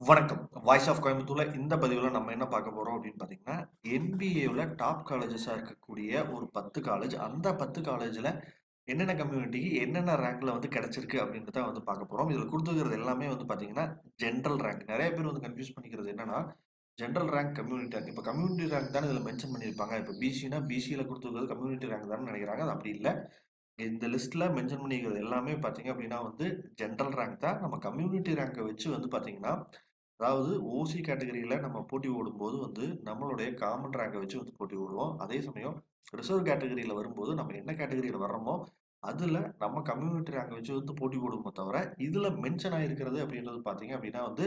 வணக்கம். Voice of கோயம்புத்தூர்ல இந்த பதிவுல நம்ம என்ன பார்க்க போறோம் அப்படின்னு பார்த்தீங்கன்னா, என்பிஏல டாப் காலேஜஸா இருக்கக்கூடிய ஒரு 10 காலேஜ். அந்த 10 காலேஜ்ல என்னென்ன கம்யூனிட்டிக்கு என்னென்ன ரேங்க்ல வந்து கிடைச்சிருக்கு அப்படின்றத வந்து பார்க்க போறோம். இதுல குடுத்துருக்கிறது எல்லாமே வந்து பார்த்தீங்கன்னா, ஜெனரல் ரேங்க். நெறைய பேர் வந்து கன்ஃப்யூஸ் பண்ணிக்கிறது என்னன்னா, ஜெனரல் ரேங்க், கம்யூனிட்டி ரேங்க். இப்ப கம்யூனிட்டி ரேங்க் தானே இதுல மென்ஷன் பண்ணியிருப்பாங்க. இப்ப பிசினா பிசில குடுத்துருக்கிறது கம்யூனிட்டி ரேங்க் தானே நினைக்கிறாங்க. அது அப்படி இல்ல. இந்த லிஸ்ட்ல மென்ஷன் பண்ணிக்கிறது எல்லாமே பார்த்தீங்க அப்படின்னா வந்து ஜெனரல் ரேங்க் தான். நம்ம கம்யூனிட்டி ரேங்க்க வச்சு வந்து பார்த்தீங்கன்னா, அதாவது ஓசி கேட்டகரியில நம்ம போட்டி போடும்போது வந்து நம்மளுடைய காமன் ரேங்கை வச்சு வந்து போட்டி போடுவோம். அதே சமயம் ரிசர்வ் கேட்டகரியில வரும்போது நம்ம என்ன கேட்டகரியில வர்றோமோ அதுல நம்ம கம்யூனிட்டி ரேங்கை வச்சு வந்து போட்டி போடுவோமே தவிர இதுல மென்ஷன் ஆயிருக்கிறது அப்படின்றது பாத்தீங்க அப்படின்னா வந்து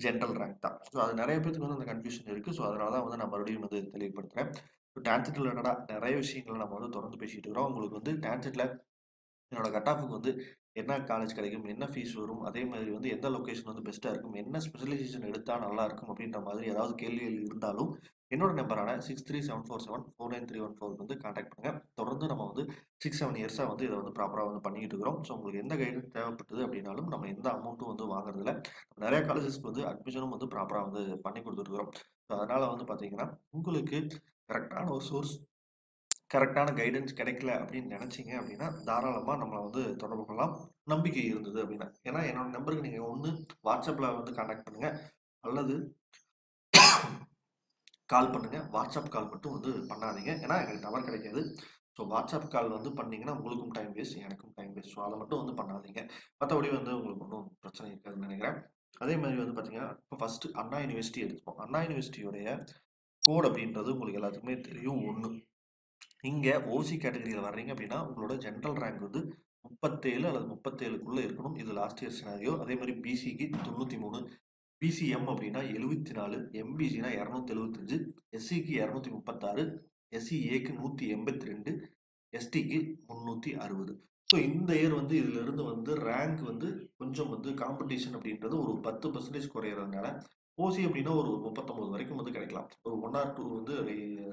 ஜென்ரல் ரேங்க் தான். ஸோ அது நிறைய பேருக்கு வந்து அந்த கன்ஃபியூஷன் இருக்கு. ஸோ அதனால தான் வந்து நான் மறுபடியும் வந்து தெளிவுபடுத்துறேன். டான்செட் ரிலேட்டடா நிறைய விஷயங்களை நம்ம வந்து தொடர்ந்து பேசிட்டு இருக்கிறோம். உங்களுக்கு வந்து டான்செட்ல என்னோட கட் ஆஃப்க்கு வந்து என்ன காலேஜ் கிடைக்கும், என்ன ஃபீஸ் வரும், அதே மாதிரி வந்து எந்த லொகேஷன் வந்து பெஸ்ட்டா இருக்கும், என்ன ஸ்பெஷலைசேஷன் எடுத்தா நல்லா இருக்கும் அப்படின்ற மாதிரி ஏதாவது கேள்விகள் இருந்தாலும் என்னோட நம்பரான 6374749314 வந்து கான்டாக்ட் பண்ணுங்க. தொடர்ந்து நம்ம வந்து 6-7 இயர்ஸா வந்து இதை வந்து ப்ராப்பரா வந்து பண்ணிக்கிட்டு இருக்கிறோம். ஸோ உங்களுக்கு எந்த கைடன்ஸ் தேவைப்பட்டது அப்படின்னாலும் நம்ம எந்த அமௌண்ட்டும் வந்து வாங்குறதில்ல. நிறைய காலேஜஸ்க்கு வந்து அட்மிஷனும் வந்து ப்ராப்பரா வந்து பண்ணி கொடுத்துட்டு இருக்கிறோம். ஸோ அதனால வந்து பாத்தீங்கன்னா உங்களுக்கு கரெக்டான ஒரு சோர்ஸ், கரெக்டான கைடன்ஸ் கிடைக்கல அப்படின்னு நினைச்சீங்க அப்படின்னா தாராளமா நம்மளை வந்து தொடர்பு கொள்ளலாம். நம்பிக்கை இருந்தது அப்படின்னா. ஏன்னா என்னோட நம்பருக்கு நீங்க ஒண்ணு வாட்ஸ்அப்ல வந்து கான்டாக்ட் பண்ணுங்க, அல்லது கால் பண்ணுங்க. வாட்ஸ்அப் கால் மட்டும் வந்து பண்ணாதீங்க, ஏன்னா எனக்கு டவர் கிடைக்காது. ஸோ வாட்ஸ்அப் கால் வந்து பண்ணீங்கன்னா உங்களுக்கும் டைம் வேஸ்ட், எனக்கும் டைம் வேஸ்ட். ஸோ அதை மட்டும் வந்து பண்ணாதீங்க. மற்றபடி வந்து உங்களுக்கு ஒன்றும் பிரச்சனை இருக்காதுன்னு நினைக்கிறேன். அதே மாதிரி வந்து பார்த்தீங்கன்னா, இப்போ ஃபர்ஸ்ட் அண்ணா யூனிவர்சிட்டி எடுத்துப்போம். அண்ணா யூனிவர்சிட்டியோடைய கோட் அப்படின்றது உங்களுக்கு எல்லாத்துக்குமே தெரியும். ஒன்று, இங்க ஓசி கேட்டகரியில வர்றீங்க அப்படின்னா உங்களோட ஜெனரல் ரேங்க் வந்து 37 அல்லது 37க்குள்ள இருக்கணும். இது லாஸ்ட் இயர் சினாரியோ. அதே மாதிரி பிசிக்கு 93, பிசிஎம் அப்படின்னா 74, எம்பிசினா 275, எஸ்சிக்கு 236, எஸ்சிஏக்கு 182, எஸ்டிக்கு 360. ஸோ இந்த இயர் வந்து இதுல இருந்து வந்து ரேங்க் வந்து கொஞ்சம் வந்து காம்படிஷன் அப்படின்றது ஒரு 10% குறையறதுனால ஓசி அப்படின்னா ஒரு 39 வரைக்கும் வந்து கிடைக்கலாம். ஒரு 1 ஆர் 2 வந்து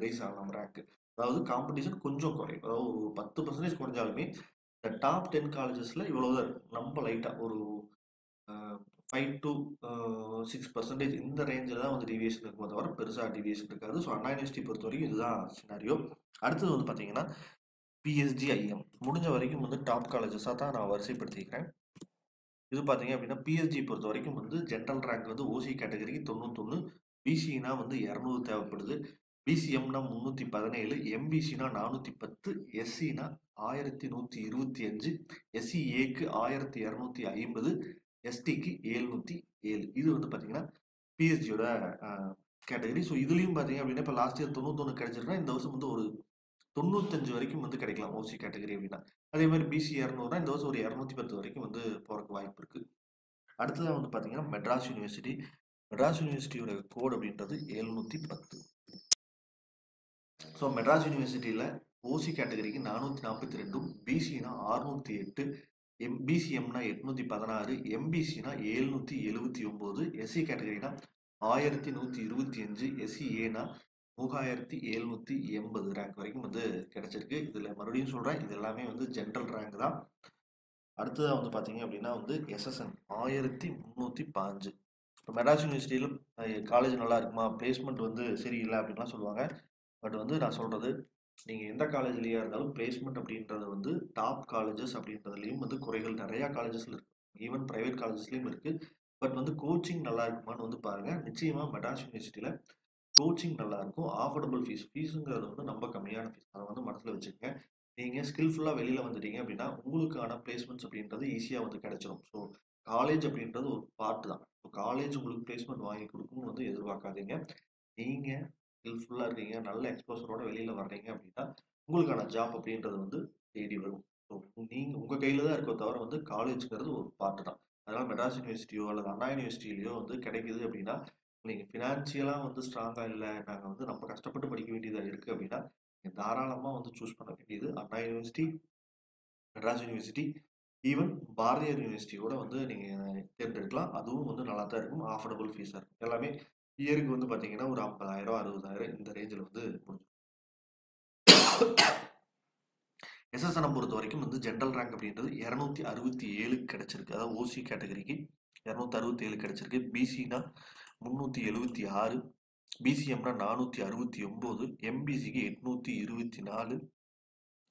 ரைஸ் ஆகலாம் ரேங்க். அதாவது காம்படிஷன் கொஞ்சம் குறையும். அதாவது ஒரு 10% குறைஞ்சாலுமே இந்த டாப் 10 காலேஜஸ்ல இவ்வளவுதான் இருக்கும். நம்ம லைட்டா ஒரு 5 டு 6% இந்த ரேஞ்சில் தான் வந்து டிவியேஷன் இருக்குமே தவிர பெருசா டிவியேஷன் இருக்காது. ஸோ அண்ணா யூனிவர்சிட்டி பொறுத்த வரைக்கும் இதுதான் சினாரியோ. அடுத்தது வந்து பாத்தீங்கன்னா பிஎஸ்ஜி, ஐஎம் முடிஞ்ச வரைக்கும் வந்து டாப் காலேஜஸாக தான் நான் வரிசைப்படுத்திக்கிறேன். இது பார்த்தீங்க அப்படின்னா பிஎஸ்ஜி பொறுத்த வரைக்கும் வந்து ஜென்ரல் ரேங்க் வந்து ஓசி கேட்டகரிக்கு 91, பிசினா வந்து 200 தேவைப்படுது, பிசிஎம்னா 317, எம்பிசினா 410, எஸ்சினா 1125, எஸ்சிஏக்கு 1250, எஸ்டிக்கு 707. இது வந்து பார்த்தீங்கன்னா பிஎஸ்ஜியோட கேட்டகரி. ஸோ இதுலயும் பார்த்தீங்க அப்படின்னா இப்போ லாஸ்ட் இயர் 91 கிடைச்சிருக்குன்னா இந்த வருஷம் வந்து ஒரு 95 வரைக்கும் வந்து கிடைக்கலாம் ஓசி கேட்டகரி அப்படின்னா. அதே மாதிரி பிசி 200 இந்த வருஷம் ஒரு 210 வரைக்கும் வந்து போறதுக்கு வாய்ப்பு இருக்கு. அடுத்ததாக வந்து பார்த்தீங்கன்னா மெட்ராஸ் யூனிவர்சிட்டி. மெட்ராஸ் யூனிவர்சிட்டியோட கோட் அப்படின்றது 710. ஸோ மெட்ராஸ் யூனிவர்சிட்டியில் ஓசி கேட்டகரிக்கு 442, பிசினா 608, பிசிஎம்னா 816, எம்பிசினா 779, எஸ்சி கேட்டகரினா 1125, எஸ்சிஏனா 3780 ரேங்க் வரைக்கும் வந்து கிடைச்சிருக்கு. இதுல மறுபடியும் சொல்றேன், இது எல்லாமே வந்து ஜென்ரல் ரேங்க் தான். அடுத்ததா வந்து பாத்தீங்க அப்படின்னா வந்து எஸ்எஸ்என் 1315. இப்போ மெட்ராஸ் யூனிவர்சிட்டியில காலேஜ் நல்லா இருக்குமா, பிளேஸ்மெண்ட் வந்து சரியில்லை அப்படின்லாம் சொல்லுவாங்க. பட் வந்து நான் சொல்றது, நீங்க எந்த காலேஜ்லயா இருந்தாலும் பிளேஸ்மெண்ட் அப்படின்றது வந்து டாப் காலேஜஸ் அப்படின்றதுலயும் வந்து குறைகள் நிறைய காலேஜஸ்ல இருக்கு. ஈவன் பிரைவேட் காலேஜஸ்லயும் இருக்கு. பட் வந்து கோச்சிங் நல்லா இருக்குமான்னு வந்து பாருங்க. நிச்சயமா மெட்ராஸ் யூனிவர்சிட்டியில கோச்சிங் நல்லா இருக்கும். ஆஃபோர்டபுள் ஃபீஸுங்கிறது வந்து ரொம்ப கம்மியான ஃபீஸ். அதை வந்து மனசுல வச்சுக்கங்க. நீங்க ஸ்கில்ஃபுல்லா வெளியில வந்துட்டீங்க அப்படின்னா உங்களுக்கான பிளேஸ்மெண்ட்ஸ் அப்படின்றது ஈஸியா வந்து கிடைச்சிடும். ஸோ காலேஜ் அப்படின்றது ஒரு பார்ட் தான். ஸோ காலேஜ் உங்களுக்கு பிளேஸ்மெண்ட் வாங்கி கொடுக்கணும்னு வந்து எதிர்பார்க்காதீங்க. நீங்க ஸ்கில்ஃபுல்லா இருக்கீங்க, நல்ல எக்ஸ்போசரோட வெளியில வர்றீங்க அப்படின்னா உங்களுக்கான ஜாப் அப்படின்றது வந்து தேடி வரும். ஸோ நீங்க உங்க கையில தான் இருக்கோ தவிர வந்து காலேஜ்ங்கிறது ஒரு பார்ட் தான். அதனால மெட்ராஸ் யூனிவர்சிட்டியோ அல்லது அண்ணா யூனிவர்சிட்டியிலயோ வந்து கிடைக்குது அப்படின்னா நீங்க ஃபினான்ஷியலா வந்து ஸ்ட்ராங்கா இல்ல, நாங்க வந்து ரொம்ப கஷ்டப்பட்டு படிக்க வேண்டியதா இருக்கு அப்படின்னா நீங்க தாராளமா வந்து சூஸ் பண்ண வேண்டியது Anna university, Madras university, even Bharathiar யூனிவர்சிட்டியோட வந்து நீங்க தேர்ந்தெடுக்கலாம். அதுவும் வந்து நல்லா தான் இருக்கும். ஆஃபோர்டபுள் ஃபீஸா இருக்கும். எல்லாமே இயருக்கு வந்து பாத்தீங்கன்னா ஒரு 50,000 60,000 இந்த ரேஞ்சில் வந்து முடிஞ்சிடும். எஸ்எஸ்என் பொறுத்த வரைக்கும் வந்து ஜென்ரல் ரேங்க் அப்படின்றது 267 கிடைச்சிருக்கு. அதாவது ஓசி கேட்டகரிக்கு 267 கிடைச்சிருக்கு. பிசினா 376, பிசிஎம்னா 469, எம்பிசிக்கு 824,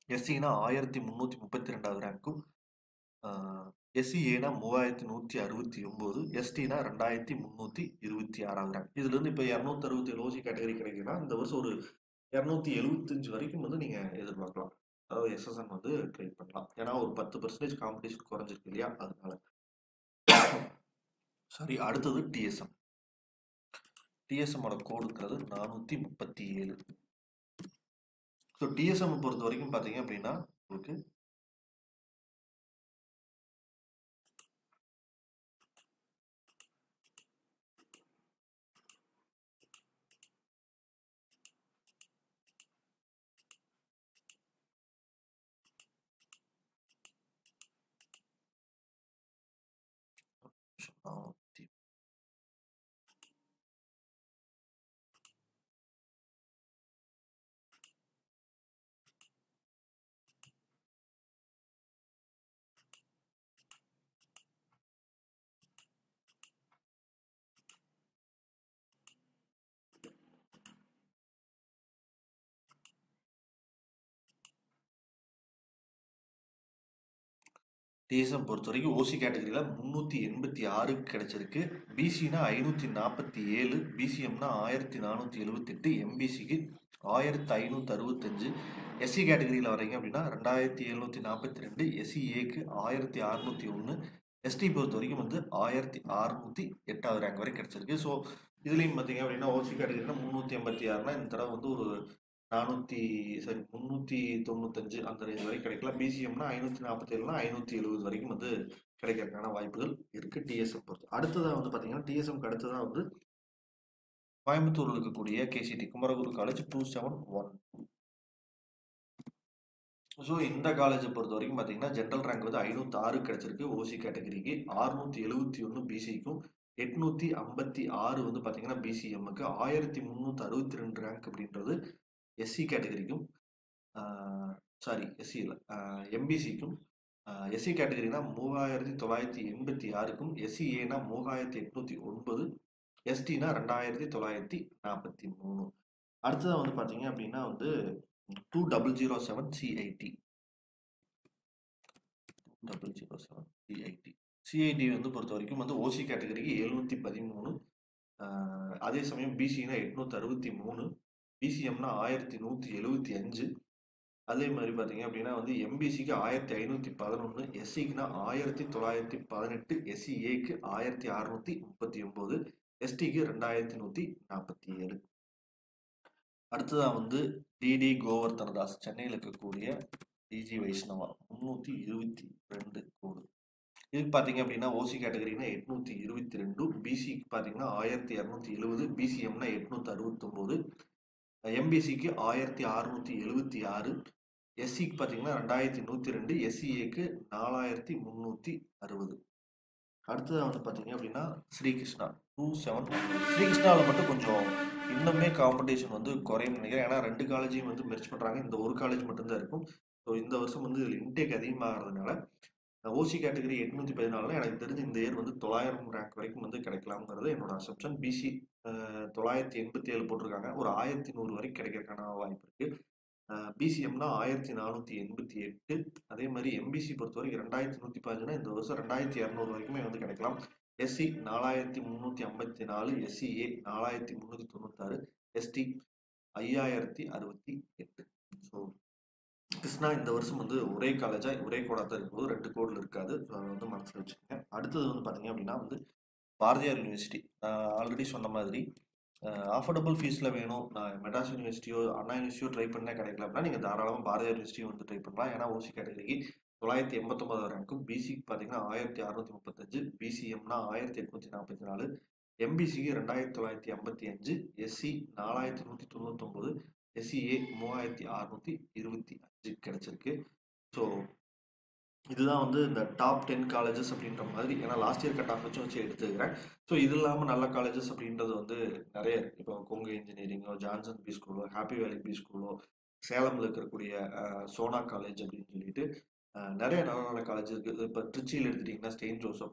எஸ்சினா 1332வது ரேங்க்கும், எஸ்சிஏனா 3169, எஸ்டினா 2326வது ரேங்க். இதுல இருந்து இப்ப 267 ஓசி கேட்டகரி கிடைக்குதுன்னா இந்த வருஷம் ஒரு 275 வரைக்கும் வந்து நீங்க எதிர்பார்க்கலாம். அதாவது எஸ்எஸ்என் வந்து ட்ரை பண்ணலாம். ஏன்னா ஒரு 10% காம்படிஷன் குறைஞ்சிருக்கு இல்லையா, அதனால. சரி, அடுத்தது டிஎஸ்எம். டிஎஸ்எம்மோட கோடுங்கிறது 437. ஸோ டிஎஸ்எம் பொறுத்த வரைக்கும் பார்த்தீங்க அப்படின்னா உங்களுக்கு டிஎஸ்எம் பொறுத்த வரைக்கும் ஓசி கேட்டகரியில் 386 கிடைச்சிருக்கு. பிசினா 547, பிசிஎம்னா 1478, எம்பிசிக்கு 1565. எஸ்சி கேட்டகரியில் வரீங்க அப்படின்னா 2742, எஸ்சிஏக்கு 1601, எஸ்டி பொறுத்த வரைக்கும் வந்து 1608வது ரேங்க் வரை கிடைச்சிருக்கு. ஸோ இதுலேயும் பார்த்தீங்க அப்படின்னா ஓசி கேட்டகரினா 386னா இந்த தடவை வந்து ஒரு 395 அந்த ரேஞ்ச் வரைக்கும் கிடைக்கலாம். பிசிஎம்னா 547னா 570 வரைக்கும் வந்து கிடைக்கிறதுக்கான வாய்ப்புகள் இருக்கு டிஎஸ்எம் பொறுத்து. அடுத்ததாக வந்து பார்த்தீங்கன்னா டிஎஸ்எம்க்கு அடுத்ததாக வந்து கோயம்புத்தூர்ல இருக்கக்கூடிய கேசிடி குமரகுரு காலேஜ் 271. ஸோ இந்த காலேஜை பொறுத்த வரைக்கும் பார்த்தீங்கன்னா ஜென்ரல் ரேங்க் வந்து 506 கிடைச்சிருக்கு ஓசி கேட்டகரிக்கு, 671 பிசிக்கும், 856 வந்து பார்த்தீங்கன்னா பிசிஎம்முக்கு, 1362 ரேங்க் அப்படின்றது எஸ்சி கேட்டகரிக்கும், சாரி எஸ்சி இல்லை எம்பிசிக்கும், எஸ்சி கேட்டகரினா 3986க்கும், எஸ்சிஏனா 3809, எஸ்டினா 2943. அடுத்ததாக வந்து பார்த்தீங்க அப்படின்னா வந்து 2007 சிஐடி. 2007 சிஐடி. சிஐடி வந்து பொறுத்த வரைக்கும் வந்து ஓசி கேட்டகரிக்கு 713, அதே சமயம் பிசினா 863, பிசிஎம்னா 1175, அதே மாதிரி பார்த்தீங்க அப்படின்னா வந்து எம்பிசிக்கு 1511, எஸ்சிக்குனா 1918, எஸ்சிஏக்கு 1639, எஸ்டிக்கு 2147. அடுத்ததான் வந்து டிடி கோவர்தனதாஸ் சென்னையில் இருக்கக்கூடிய டிஜி வைஷ்ணவா 322 கோடு. இதுக்கு பார்த்தீங்க அப்படின்னா ஓசி கேட்டகரினா 822, பிசிக்கு பார்த்தீங்கன்னா 1270, பிசிஎம்னா 869, எம்பிசிக்கு 1676, எஸ்சிக்கு பார்த்தீங்கன்னா 2102, எஸ்சிஏக்கு 4360. அடுத்ததாக வந்து பார்த்தீங்க அப்படின்னா ஸ்ரீகிருஷ்ணா 271. ஸ்ரீகிருஷ்ணாவில் மட்டும் கொஞ்சம் இன்னுமே காம்படிஷன் வந்து குறையும் நினைக்கிறேன். ஏன்னா 2 காலேஜையும் வந்து மெர்ஜ் பண்ணுறாங்க, இந்த ஒரு காலேஜ் மட்டும்தான் இருக்கும். ஸோ இந்த வருஷம் வந்து இதில் இன்டேக் அதிகமாகிறதுனால ஓசி கேட்டகரி 814, எனக்கு தெரிஞ்சு இந்த இயர் வந்து 900 ரேங்க் வரைக்கும் வந்து கிடைக்கலாம்ங்கிறது என்னோட அசம்ஷன். பிசி 987 போட்டிருக்காங்க, ஒரு 1100 வரைக்கும் கிடைக்கிறதுக்கான வாய்ப்பு இருக்கு. பிசிஎம்னா 1488, அதே மாதிரி எம்பிசி பொறுத்த வரைக்கும் 2115னா இந்த வருஷம் 2200 வரைக்குமே வந்து கிடைக்கலாம். SC 4354, SCA 4396, ST 5068. So Krishna இந்த வருஷம் வந்து ஒரே காலேஜா ஒரே கோடா தான் இருக்கும்போது 2 கோடில் இருக்காது. ஸோ அதை வந்து மனசில் வச்சுக்கோங்க. அடுத்தது வந்து பார்த்தீங்க அப்படின்னா வந்து பாரதியார் யூனிவர்சிட்டி. ஆல்ரெடி சொன்ன மாதிரி அஃபோர்டபுள் ஃபீஸில் வேணும், நான் மெட்ராஸ் யூனிவர்சிட்டியோ அண்ணா யூனிவர்சிட்டியோ ட்ரை பண்ண கிடைக்கல அப்படின்னா நீங்கள் தாராளமாக பாரதியார் யூனிவர்சிட்டியும் வந்து ட்ரை பண்ணலாம். ஏன்னா ஓசி கேட்டகரிக்கு 989 ரேங்க்கும், பிசிக்கு பார்த்தீங்கன்னா 1635, பிசிஎம்னா 1844, எம்பிசிக்கு 2955, எஸ்சி 4199, எஸ்சிஏ 3625 கிடைச்சிருக்கு. ஸோ இதுதான் வந்து இந்த டாப் 10 காலேஜஸ் அப்படின்ற மாதிரி, ஏன்னா லாஸ்ட் இயர் கட் ஆஃப் வச்சு எடுத்துக்கிறேன். ஸோ இது இல்லாமல் நல்ல காலேஜஸ் அப்படின்றது வந்து நிறைய இருக்கு. இப்போ கொங்கு இன்ஜினியரிங்கோ, ஜான்சன் பி ஸ்கூலோ, ஹாப்பி வேலி பி ஸ்கூலோ, சேலமில் இருக்கக்கூடிய சோனா காலேஜ் அப்படின்னு சொல்லிட்டு நிறைய நல்ல நல்ல காலேஜ் இருக்குது. இப்போ திருச்சியில் எடுத்துட்டிங்கன்னா செயின்ட் ஜோசப்